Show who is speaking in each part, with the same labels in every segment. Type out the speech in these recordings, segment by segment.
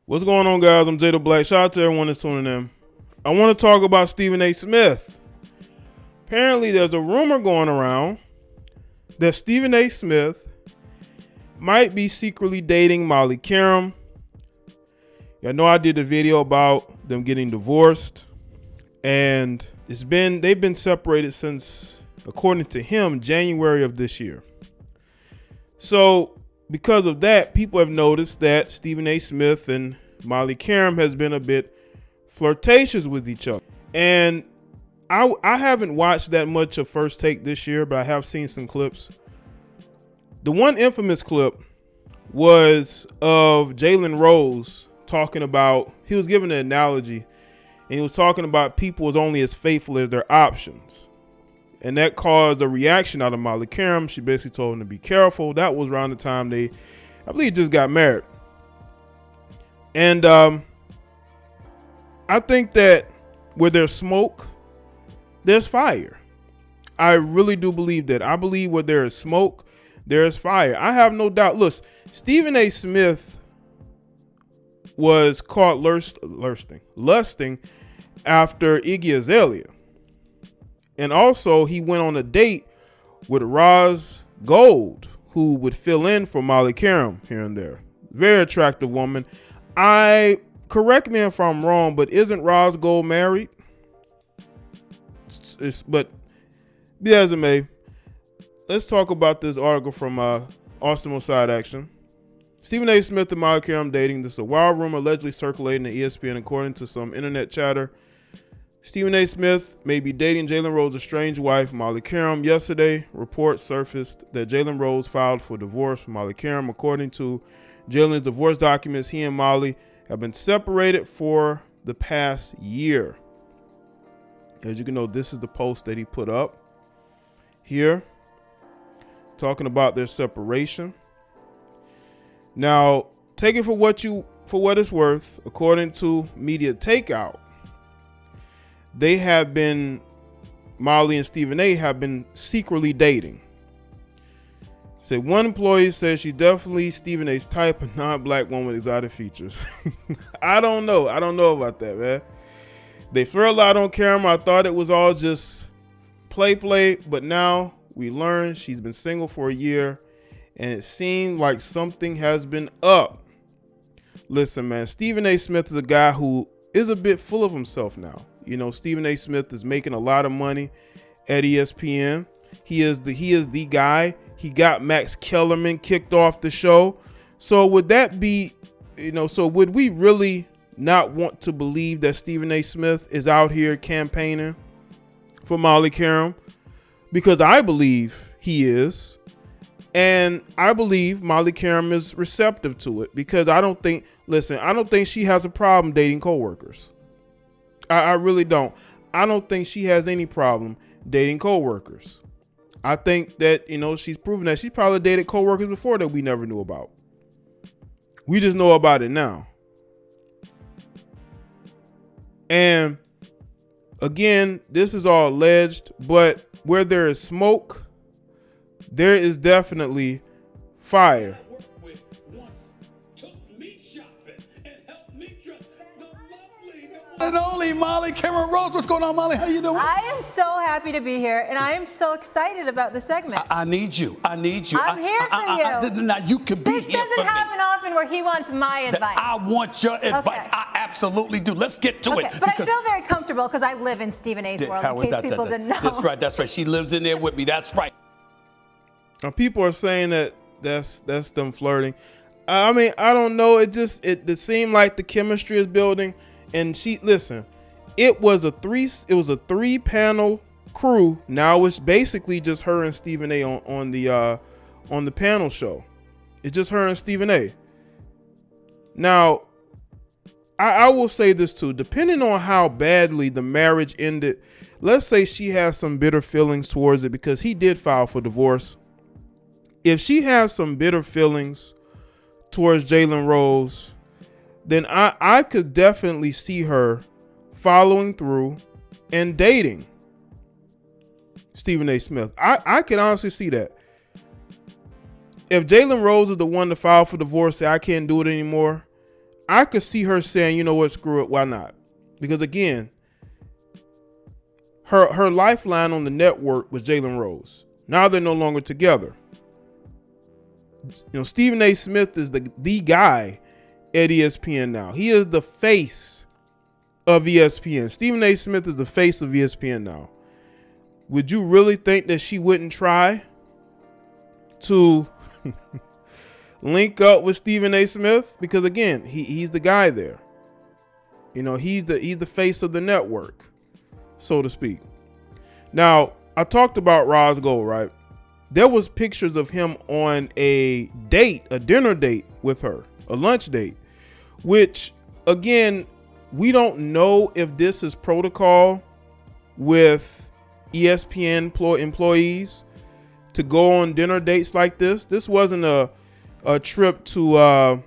Speaker 1: What's going on, guys? I'm Jay the Black. Shout out to everyone that's tuning in. I want to talk about Stephen A. Smith. Apparently, there's a rumor going around that Stephen A. Smith might be secretly dating Molly Qerim. I know I did a video about them getting divorced, and they've been separated since, according to him, January of this year. So because of that, people have noticed that Stephen A. Smith and Molly Qerim has been a bit flirtatious with each other. And I haven't watched that much of First Take this year, but I have seen some clips. The one infamous clip was of Jalen Rose talking about, he was giving an analogy, and he was talking about people was only as faithful as their options. And that caused a reaction out of Molly Qerim. She basically told him to be careful. That was around the time they, I believe, just got married. And I think that where there's smoke, there's fire. I really do believe that. I believe where there is smoke, there is fire. I have no doubt. Look, Stephen A. Smith was caught lusting after Azalea. And also, he went on a date with Roz Gold, who would fill in for Molly Qerim here and there. Very attractive woman. Correct me if I'm wrong, but isn't Roz Gold married? But be as it may, let's talk about this article from Austin Side Action. Stephen A. Smith and Molly Qerim dating. This is a wild rumor allegedly circulating at ESPN, according to some internet chatter. Stephen A. Smith may be dating Jalen Rose's estranged wife, Molly Qerim. Yesterday, reports surfaced that Jalen Rose filed for divorce from Molly Qerim. According to Jalen's divorce documents, he and Molly have been separated for the past year. As you can know, this is the post that he put up here, talking about their separation. Now, take it for what it's worth. According to Media Takeout, Molly and Stephen A. have been secretly dating. So one employee says she's definitely Stephen A.'s type, a non-black woman with exotic features. I don't know about that, man. They flirt a lot on camera. I thought it was all just play, but now we learn she's been single for a year, and it seemed like something has been up. Listen, man, Stephen A. Smith is a guy who is a bit full of himself now. You know, Stephen A. Smith is making a lot of money at ESPN. He is the guy. He got Max Kellerman kicked off the show. So would that be, so would we really not want to believe that Stephen A. Smith is out here campaigning for Molly Qerim? Because I believe he is. And I believe Molly Qerim is receptive to it, because I don't think she has a problem dating coworkers. I really don't. I don't think she has any problem dating coworkers. I think that, she's proven that she's probably dated coworkers before that we never knew about. We just know about it now. And again, this is all alleged, but where there is smoke, there is definitely fire.
Speaker 2: And only Molly Qerim Rose. What's going on, Molly? How you doing?
Speaker 3: I am so happy to be here, and I am so excited about the segment.
Speaker 2: I need you.
Speaker 3: I'm here for you.
Speaker 2: Now you can be
Speaker 3: this
Speaker 2: here for me.
Speaker 3: This doesn't happen often where he wants my advice.
Speaker 2: I want your advice.
Speaker 3: Okay.
Speaker 2: I absolutely do. Let's get to it.
Speaker 3: But I feel very comfortable because I live in Stephen A.'s world, in case people didn't know.
Speaker 2: That's right. She lives in there with me. That's right.
Speaker 1: Now, people are saying that that's them flirting. I mean, I don't know. It seemed like the chemistry is building. And it was a 3-panel crew. Now it's basically just her and Stephen A. on the panel show. It's just her and Stephen A. Now, I will say this too. Depending on how badly the marriage ended, let's say she has some bitter feelings towards it because he did file for divorce. If she has some bitter feelings towards Jalen Rose, then I could definitely see her following through and dating Stephen A. Smith. I can honestly see that. If Jalen Rose is the one to file for divorce, say I can't do it anymore, I could see her saying, you know what, screw it, why not? Because again, her lifeline on the network was Jalen Rose. Now they're no longer together. Stephen A. Smith is the guy at ESPN now. He is the face of ESPN. Stephen A. Smith is the face of ESPN now. Would you really think that she wouldn't try to link up with Stephen A. Smith? Because again, he's the guy there. He's the face of the network, so to speak. Now, I talked about Roz Gold, right? There was pictures of him on a dinner date with her, a lunch date, which again, we don't know if this is protocol with ESPN employees to go on dinner dates like this. This wasn't a trip to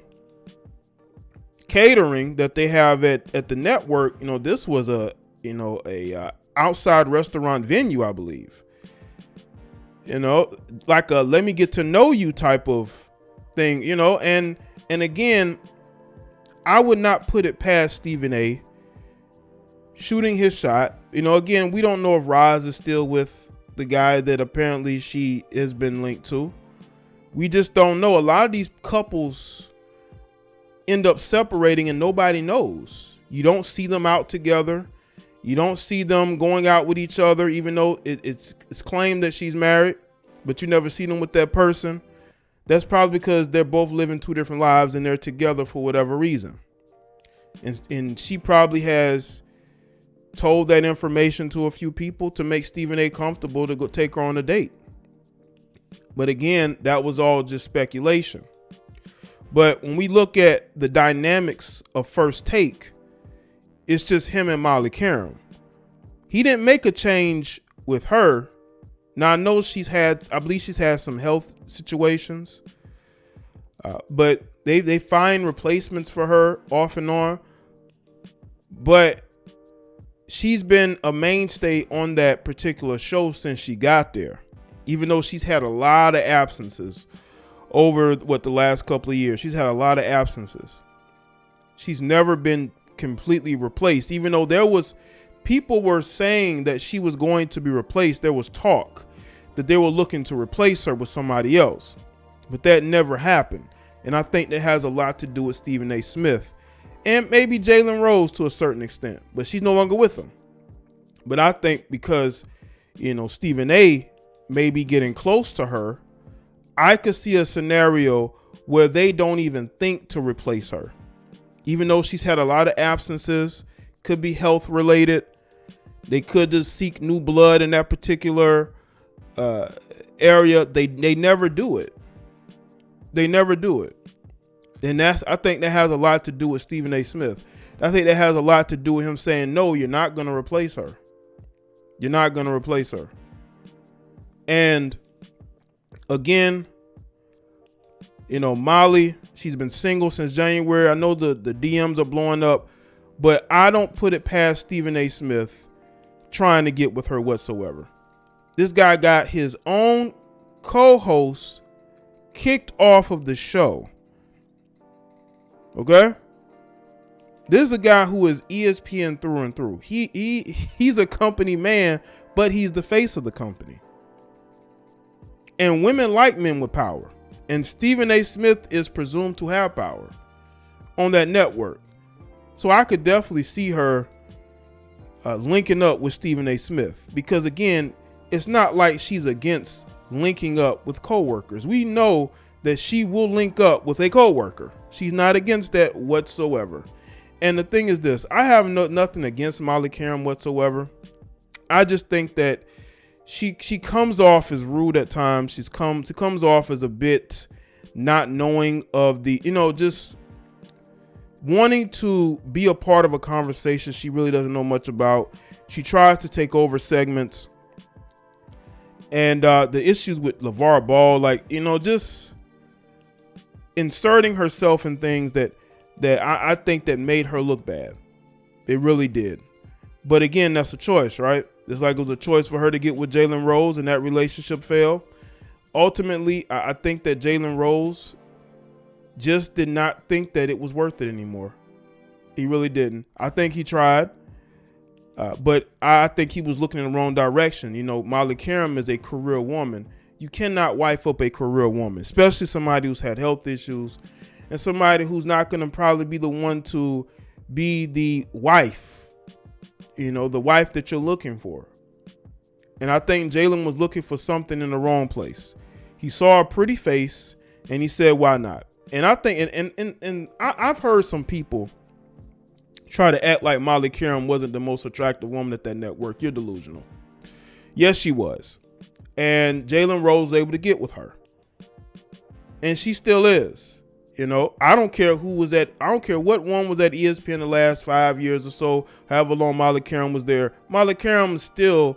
Speaker 1: catering that they have at the network. This was a outside restaurant venue, I believe. Like a let me get to know you type of thing, and again, I would not put it past Stephen A. shooting his shot. Again, we don't know if Roz is still with the guy that apparently she has been linked to. We just don't know. A lot of these couples end up separating and nobody knows. You don't see them out together. You don't see them going out with each other, even though it's claimed that she's married, but you never see them with that person. That's probably because they're both living two different lives and they're together for whatever reason. And she probably has told that information to a few people to make Stephen A. comfortable to go take her on a date. But again, that was all just speculation. But when we look at the dynamics of First Take, it's just him and Molly Qerim. He didn't make a change with her. Now I know I believe she's had some health situations, but they find replacements for her off and on. But she's been a mainstay on that particular show since she got there, even though she's had a lot of absences over the last couple of years. She's had a lot of absences. She's never been completely replaced, even though people were saying that she was going to be replaced. There was talk that they were looking to replace her with somebody else, but that never happened. And I think that has a lot to do with Stephen A. Smith and maybe Jalen Rose to a certain extent, but she's no longer with him. But I think because, Stephen A. may be getting close to her, I could see a scenario where they don't even think to replace her. Even though she's had a lot of absences, could be health related. They could just seek new blood in that particular area. They never do it. They never do it. And I think that has a lot to do with Stephen A. Smith. I think that has a lot to do with him saying, no, you're not going to replace her. You're not going to replace her. And again, Molly, she's been single since January. I know the DMs are blowing up, but I don't put it past Stephen A. Smith trying to get with her whatsoever. This guy got his own co-host kicked off of the show. Okay? This is a guy who is ESPN through and through. He's a company man, but he's the face of the company. And women like men with power. And Stephen A. Smith is presumed to have power on that network. So I could definitely see her linking up with Stephen A. Smith. Because again, it's not like she's against linking up with coworkers. We know that she will link up with a coworker. She's not against that whatsoever. And the thing is this, I have nothing against Molly Qerim whatsoever. I just think that she comes off as rude at times. She comes off as a bit not knowing of the, just wanting to be a part of a conversation she really doesn't know much about. She tries to take over segments. And the issues with LeVar Ball, just inserting herself in things that I think that made her look bad. It really did. But again, that's a choice, right? It's like it was a choice for her to get with Jalen Rose and that relationship failed. Ultimately, I think that Jalen Rose just did not think that it was worth it anymore. He really didn't. I think he tried, but I think he was looking in the wrong direction. You know, Molly Qerim is a career woman. You cannot wife up a career woman, especially somebody who's had health issues and somebody who's not going to probably be the one to be the wife, you know, the wife that you're looking for. And I think Jalen was looking for something in the wrong place. He saw a pretty face and he said, why not? And I think, and I've heard some people try to act like Molly Qerim wasn't the most attractive woman at that network. You're delusional. Yes, she was. And Jalen Rose was able to get with her. And she still is. You know, I don't care who was at, I don't care what one was at ESPN the last 5 years or so, however long Molly Qerim was there. Molly Qerim is still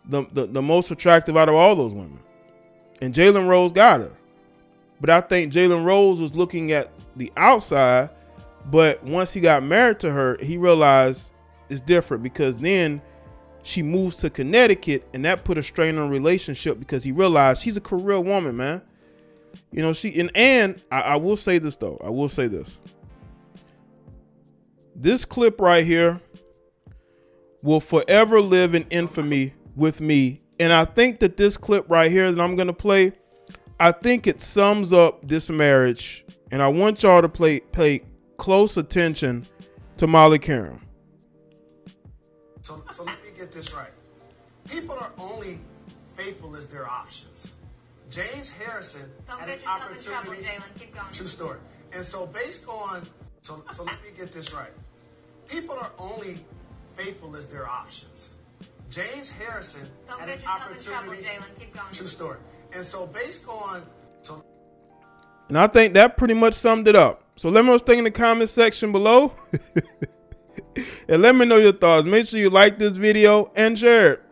Speaker 1: the most attractive out of all those women. And Jalen Rose got her. But I think Jalen Rose was looking at the outside, but once he got married to her, he realized it's different, because then she moves to Connecticut and that put a strain on the relationship, because he realized she's a career woman, man. You know, and I will say this though. I will say this. This clip right here will forever live in infamy with me. And I think that this clip right here that I'm going to play, I think it sums up this marriage. And I want y'all to pay close attention to Molly Qerim.
Speaker 4: So let me get this right. People are only faithful as their options. James Harrison had an opportunity. Jalen, keep going. True story. And so based on, so let me get this right. People are only faithful as their options. James Harrison had an opportunity. Jalen, keep going. True story. And so based on,
Speaker 1: and I think that pretty much summed it up. So let me know what you think in the comment section below. And let me know your thoughts. Make sure you like this video and share it.